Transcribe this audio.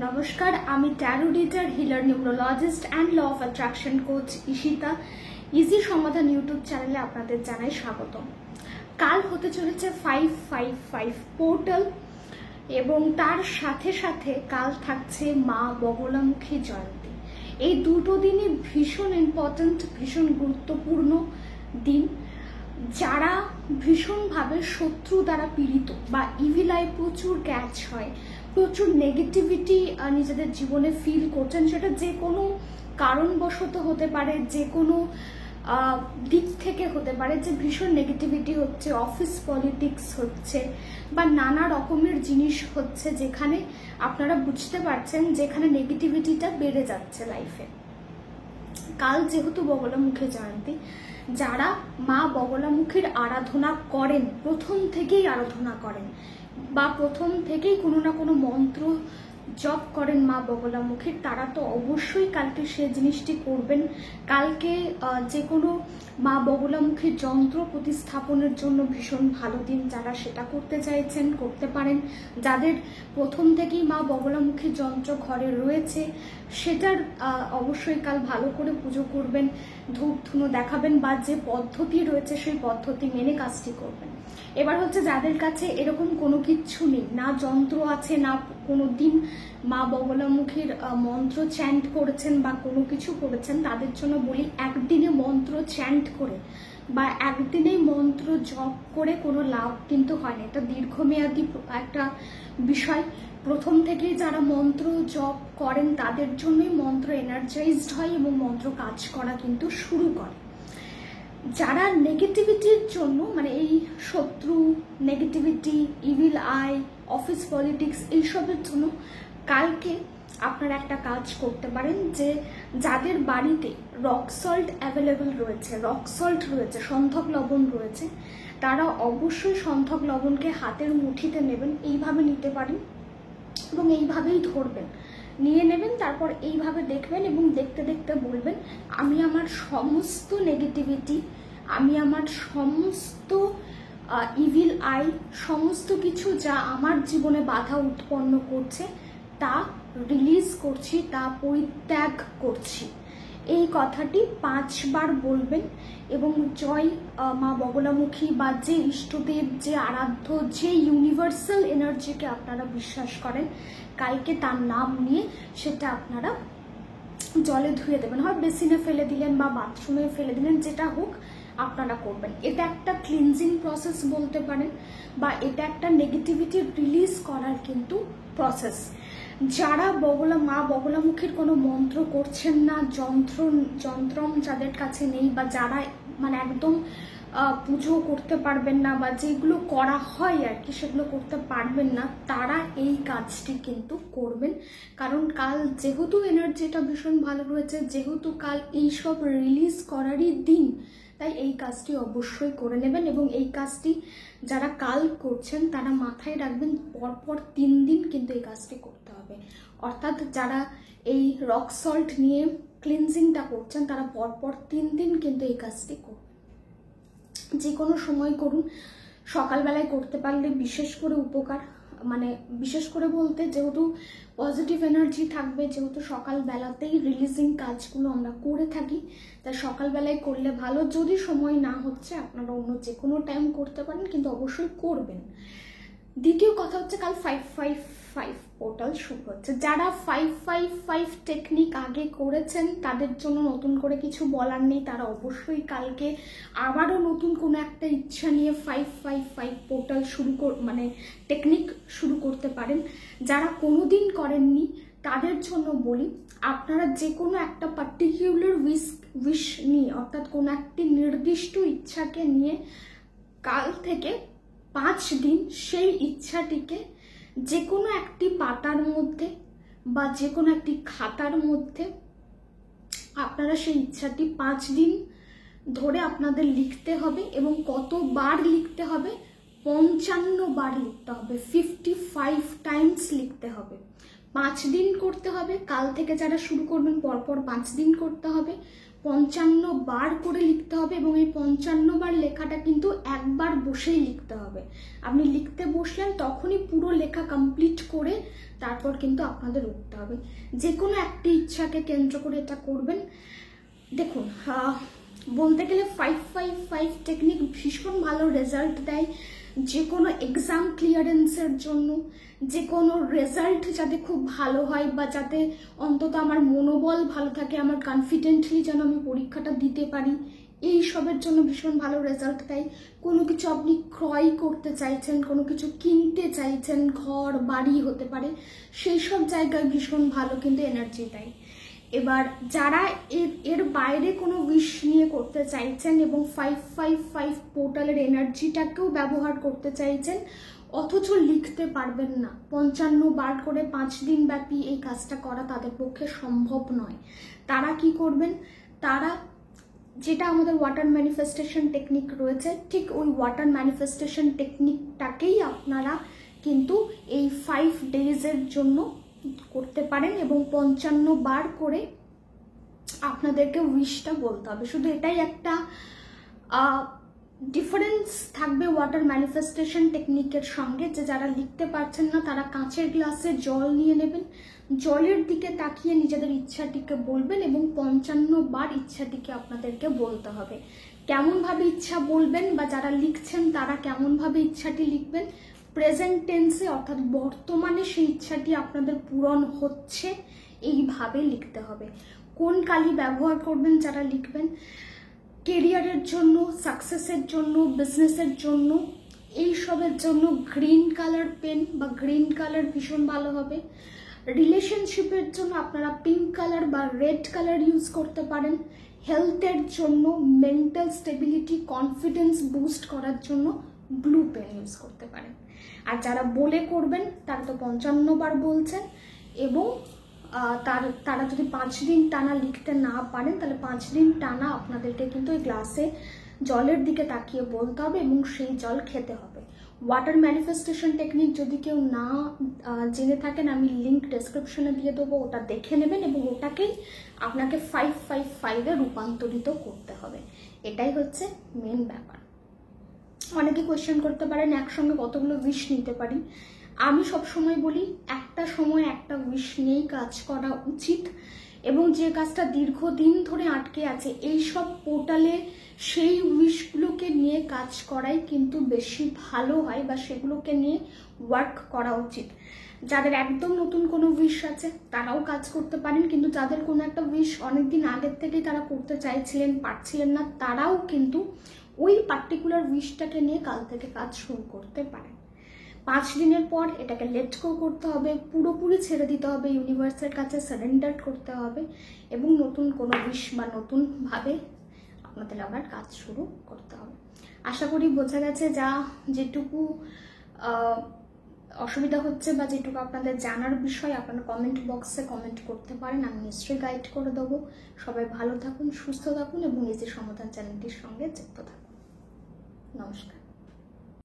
নমস্কার, আমি tarot reader, healer, numerologist and law of attraction coach Ishita. Easy সমাধান YouTube চ্যানেলে আপনাদের জানাই স্বাগতম। কাল হতে চলেছে 555 পোর্টাল এবং তার সাথে সাথে কাল থাকছে মা বগলামুখী জয়ন্তী। এই দুটো দিনই ভীষণ ইম্পর্ট্যান্ট, ভীষণ গুরুত্বপূর্ণ দিন। যারা ভীষণভাবে শত্রু দ্বারা পীড়িত বা ইভিল আই প্রচুর ক্যাচ হয়, প্রচুর নেগেটিভিটি নিজেদের জীবনে ফিল করছেন, সেটা যে কোনো কারণবশত হতে পারে, যে কোনো দিক থেকে হতে পারে, যে ভীষণ নেগেটিভিটি হচ্ছে, অফিস পলিটিক্স হচ্ছে বা নানা রকমের জিনিস হচ্ছে, যেখানে আপনারা বুঝতে পারছেন যেখানে নেগেটিভিটিটা বেড়ে যাচ্ছে লাইফে। কাল যেহেতু বগলামুখী জয়ন্তী, যারা মা বগলামুখীর আরাধনা করেন, প্রথম থেকেই আরাধনা করেন বা প্রথম থেকেই কোনো না কোনো মন্ত্র জপ করেন মা বগলামুখীর, তারা তো অবশ্যই কালকে সে জিনিসটি করবেন। কালকে যে কোনো মা বগলামুখীর যন্ত্র প্রতিস্থাপনের জন্য ভীষণ ভালো দিন। যারা সেটা করতে চাইছেন করতে পারেন। যাদের প্রথম থেকেই মা বগলামুখীর যন্ত্র ঘরে রয়েছে, সেটার অবশ্যই কাল ভালো করে পুজো করবেন, ধূপ ধুনো দেখাবেন বা যে পদ্ধতি রয়েছে সেই পদ্ধতি মেনে কাজটি করবেন। এবার হচ্ছে যাদের কাছে এরকম কোনো কিচ্ছু নেই, না যন্ত্র আছে, না কোনো দিন মা বগলামুখীর মন্ত্র চ্যান্ট করেছেন বা কোনো কিছু করেছেন, তাদের জন্য বলি একদিনে মন্ত্র চ্যান্ট করে বা একদিনেই মন্ত্র জপ করে কোনো লাভ কিন্তু হয় না। এটা দীর্ঘমেয়াদী একটা বিষয়। প্রথম থেকেই যারা মন্ত্র জপ করেন তাদের জন্যই মন্ত্র এনার্জাইজড হয় এবং মন্ত্র কাজ করা কিন্তু শুরু করে। যারা নেগেটিভিটির জন্য, মানে এই শত্রু, negativity, evil I, office politics, এইসবের জন্য কালকে আপনারা একটা কাজ করতে পারেন, যে যাদের বাড়িতে রক সল্ট অ্যাভেলেবেল রয়েছে, রক সল্ট রয়েছে, সন্ধক লবণ রয়েছে, তারা অবশ্যই সন্ধক লবণকে হাতের মুঠিতে নেবেন, এইভাবে নিতে পারেন এবং এইভাবেই ধরবেন, নিয়ে নেবেন, তারপর এইভাবে দেখবেন এবং দেখতে দেখতে বলবেন, আমি আমার সমস্ত নেগেটিভিটি, আমি আমার সমস্ত ইভিল আই, সমস্ত কিছু যা আমার জীবনে বাধা উৎপন্ন করছে তা রিলিজ করছি, তা পরিত্যাগ করছি। এই কথাটি 5 বার বলবেন এবং জয় মা বগলামুখী বা যে ইষ্টদেব, যে আরাধ্য, যে ইউনিভার্সাল এনার্জিকে আপনারা বিশ্বাস করেন, কালকে তার নাম নিয়ে সেটা আপনারা জলে ধুয়ে দেবেন, হয় বেসিনে ফেলে দিলেন বা বাথরুমে ফেলে দিলেন, যেটা হোক আপনারা করবেন। এটা একটা ক্লিনজিং প্রসেস বলতে পারেন বা এটা একটা নেগেটিভিটি রিলিজ করার কিন্তু প্রসেস। যারা মা বগলামুখীর কোনো মন্ত্র করছেন না, যন্ত্রম যাদের কাছে নেই বা যারা মানে একদম পুজো করতে পারবেন না বা যেগুলো করা হয় আর কি সেগুলো করতে পারবেন না, তারা এই কাজটি কিন্তু করবেন। কারণ কাল যেহেতু এনার্জিটা ভীষণ ভালো রয়েছে, যেহেতু কাল এইসব রিলিজ করারই দিন, তাই এই কাজটি অবশ্যই করে নেবেন। এবং এই কাজটি যারা কাল করছেন তারা মাথায় রাখবেন, পরপর 3 দিন কিন্তু এই কাজটি করতে হবে। অর্থাৎ যারা এই রক সল্ট নিয়ে ক্লিনজিংটা করছেন তারা পরপর 3 দিন কিন্তু এই কাজটি করবেন। যে কোনো সময় করুন, সকালবেলায় করতে পারলে বিশেষ করে উপকার। মানে বিশেষ করে বলতে, যেহেতু পজিটিভ এনার্জি থাকবে, যেহেতু সকালবেলাতেই রিলিজিং কাজগুলো আমরা করে থাকি, তাই সকালবেলায় করলে ভালো। যদি সময় না হচ্ছে আপনারা অন্য যে কোনো টাইম করতে পারেন, কিন্তু অবশ্যই করবেন। দ্বিতীয় কথা হচ্ছে কাল 555 পোর্টাল শুরু হচ্ছে। যারা 555 টেকনিক আগে করেছেন তাদের জন্য নতুন করে কিছু বলার নেই, তারা অবশ্যই কালকে আবারও নতুন কোনো একটা ইচ্ছা নিয়ে 555 পোর্টাল মানে টেকনিক শুরু করতে পারেন। যারা কোনোদিন করেননি তাদের জন্য বলি, আপনারা যে কোনো একটা পার্টিকুলার উইশ নিয়ে, অর্থাৎ কোনো একটি নির্দিষ্ট ইচ্ছাকে নিয়ে কাল থেকে 5 দিন সেই ইচ্ছাটিকে যে কোনো একটি পাতার মধ্যে বা যে কোনো একটি খাতার মধ্যে আপনারা সেই ইচ্ছাটি 5 দিন ধরে আপনাদের লিখতে হবে। এবং কতবার লিখতে হবে? 55 বার লিখতে হবে, 55 টাইমস লিখতে হবে। 5 দিন করতে হবে। কাল থেকে যারা শুরু করবেন পরপর 5 দিন করতে হবে। 55 বার করে লিখতে হবে এবং এই 55 বার লেখাটা কিন্তু একবার বসেই লিখতে হবে। আপনি লিখতে বসলেন তখনই পুরো লেখা কমপ্লিট করে তারপর কিন্তু আপনাদের উঠতে হবে। যে কোনো একটি ইচ্ছাকে কেন্দ্র করে এটা করবেন। দেখুন, বলতে গেলে 555 টেকনিক ভীষণ ভালো রেজাল্ট দেয় যে কোনো এক্সাম ক্লিয়ারেন্সের জন্য, যে কোনো রেজাল্ট যাতে খুব ভালো হয় বা যাতে অন্তত আমার মনোবল ভালো থাকে, আমার কনফিডেন্টলি যেন আমি পরীক্ষাটা দিতে পারি, এই সবের জন্য ভীষণ ভালো রেজাল্ট দেয়। কোনো কিছু আপনি ক্রয় করতে চাইছেন, কোনো কিছু কিনতে চাইছেন, ঘর বাড়ি হতে পারে, সেই সব জায়গায় ভীষণ ভালো কিন্তু এনার্জি দেয়। এবার যারা এর বাইরে কোনো উইশ নিয়ে করতে চাইছেন এবং 555 পোর্টালের এনার্জিটাকেও ব্যবহার করতে চাইছেন অথচ লিখতে পারবেন না, 55 বার করে 5 দিন ব্যাপী এই কাজটা করা তাদের পক্ষে সম্ভব নয়, তারা কি করবেন? তারা যেটা আমাদের ওয়াটার ম্যানিফেস্টেশন টেকনিক রয়েছে, ঠিক ওই ওয়াটার ম্যানিফেস্টেশন টেকনিকটাকেই আপনারা কিন্তু এই 5 ডেজের জন্য করতে পারেন এবং 55 বার করে আপনাদেরকে উইশটা বলতে হবে। শুধু এটাই একটা ডিফারেন্স থাকবে ওয়াটার ম্যানিফেস্টেশন টেকনিকের সঙ্গে, যে যারা লিখতে পারছেন না তারা কাঁচের গ্লাসে জল নিয়ে নেবেন, জলের দিকে তাকিয়ে নিজেদের ইচ্ছাটিকে বলবেন এবং 55 বার ইচ্ছাটিকে আপনাদেরকে বলতে হবে। কেমনভাবে ইচ্ছা বলবেন বা যারা লিখছেন তারা কেমনভাবে ইচ্ছাটি লিখবেন, প্রেজেন্ট টেন্সে অর্থাৎ বর্তমানে সেই ইচ্ছাটি আপনাদের পূরণ হচ্ছে এইভাবে লিখতে হবে। কোন কালি ব্যবহার করবেন যারা লিখবেন? কেরিয়ারের জন্য, সাকসেসের জন্য, বিজনেসের জন্য, এই সবের জন্য গ্রিন কালার পেন বা গ্রিন কালার ভীষণ ভালো হবে। রিলেশনশিপের জন্য আপনারা পিঙ্ক কালার বা রেড কালার ইউজ করতে পারেন। হেলথের জন্য, মেন্টাল স্টেবিলিটি, কনফিডেন্স বুস্ট করার জন্য ব্লু পেন ইউজ করতে পারেন। আর যারা বলে করবেন তারা তো 55 বার বলছেন এবং তারা যদি 5 দিন টানা লিখতে না পারেন তাহলে 5 দিন টানা আপনাদেরকে কিন্তু এই গ্লাসে জলের দিকে তাকিয়ে বলতে হবে এবং সেই জল খেতে হবে। ওয়াটার ম্যানিফেস্টেশন টেকনিক যদি কেউ না জেনে থাকেন আমি লিঙ্ক ডেসক্রিপশনে দিয়ে দেবো, ওটা দেখে নেবেন এবং ওটাকেই আপনাকে 555-এ রূপান্তরিত করতে হবে। এটাই হচ্ছে মেন ব্যাপার। অনেকে কোয়েশ্চেন করতে পারেন একসঙ্গে কতগুলো উইশ নিতে পারি। আমি সবসময় বলি একটা সময় একটা উইশ নিয়েই কাজ করা উচিত এবং যে কাজটা দীর্ঘদিন ধরে আটকে আছে এই সব পোর্টালে সেই উইশগুলোকে নিয়ে কাজ করাই কিন্তু বেশি ভালো হয় বা সেগুলোকে নিয়ে ওয়ার্ক করা উচিত। যাদের একদম নতুন কোনো উইশ আছে তারাও কাজ করতে পারেন, কিন্তু যাদের কোনো একটা উইশ অনেকদিন আগের থেকেই তারা করতে চাইছিলেন পারছিলেন না তারাও কিন্তু ওই পার্টিকুলার উইশটাকে নিয়ে কাল থেকে কাজ শুরু করতে পারেন। 5 দিনের পর এটাকে লেট গো করতে হবে, পুরোপুরি ছেড়ে দিতে হবে, ইউনিভার্সের কাছে সারেন্ডার করতে হবে এবং নতুন কোনো উইশ বা নতুনভাবে আপনাদের আবার কাজ শুরু করতে হবে। আশা করি বোঝা গেছে। যেটুকু অসুবিধা হচ্ছে বা যেটুকু আপনাদের জানার বিষয় আপনারা কমেন্ট বক্সে কমেন্ট করতে পারেন, আমি নিশ্চয়ই গাইড করে দেবো। সবাই ভালো থাকুন, সুস্থ থাকুন এবং ইজি সমাধান চ্যানেলটির সঙ্গে যুক্ত থাকুন। নমস্কার।